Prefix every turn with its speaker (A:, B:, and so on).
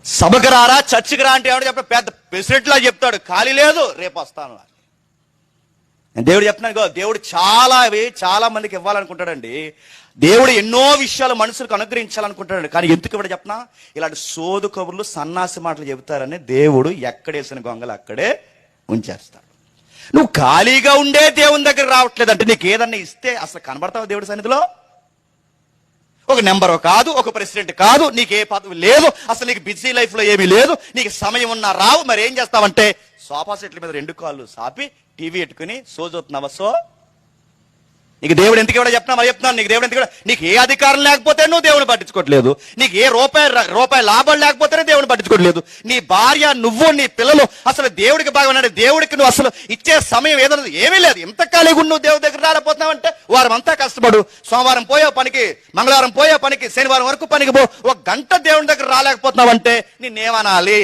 A: సభకు రారా, చర్చికి రా అంటే ఎవడు చెప్పాడు? పెద్ద ప్రెసిడెంట్ లా చెప్తాడు, ఖాళీ లేదు రేపు వస్తాను అని. దేవుడు చెప్తున్నాను, దేవుడు చాలా మందికి ఇవ్వాలనుకుంటాడండి. దేవుడు ఎన్నో విషయాలు మనుషులకు అనుగ్రహించాలనుకుంటాడు. కానీ ఎందుకు ఇవ్వడు చెప్పనా? ఇలాంటి సోదు కబుర్లు, సన్నాసి మాటలు చెబుతారని దేవుడు ఎక్కడేసిన గొంగలు అక్కడే ఉంచేస్తాడు. నువ్వు ఖాళీగా ఉండే దేవుని దగ్గర రావట్లేదు అంటే నీకు ఏదన్నా ఇస్తే అసలు కనబడతావు దేవుడి సన్నిధిలో? ఒక నెంబర్ కాదు, ఒక ప్రెసిడెంట్ కాదు, నీకు ఏ పదవి లేదు, అసలు నీకు బిజీ లైఫ్ లో ఏమీ లేదు, నీకు సమయం ఉన్నా రావు. మరి ఏం చేస్తావంటే సోఫా సెట్ల మీద 2 కాళ్ళు సాపి టీవీ పెట్టుకుని సోజవుతున్నావా? నీకు దేవుడు ఎందుకు ఇవ్వడా చెప్తున్నా? మరి చెప్తున్నాను, నీకు దేవుడు ఎందుకు ఇవ్వడా? నీకు ఏ అధికారం లేకపోతే నువ్వు దేవుని పట్టించుకోవట్లేదు. నీకు ఏ రూపాయి లాభం లేకపోతేనే దేవుని పట్టించుకోవట్లేదు. నీ భార్య, నువ్వు, నీ పిల్లలు అసలు దేవుడికి బాగా ఉన్నాడు. దేవుడికి నువ్వు అసలు ఇచ్చే సమయం ఏదన్నా ఏమీ లేదు. ఎంత ఖాళీగా నువ్వు దేవుడి దగ్గర రాలేకపోతున్నావంటే వారం అంతా కష్టపడు. సోమవారం పోయే పనికి, మంగళవారం పోయే పనికి, శనివారం వరకు పనికి పో. 1 గంట దేవుని దగ్గర రాలేకపోతున్నావంటే నిన్నేమనాలి?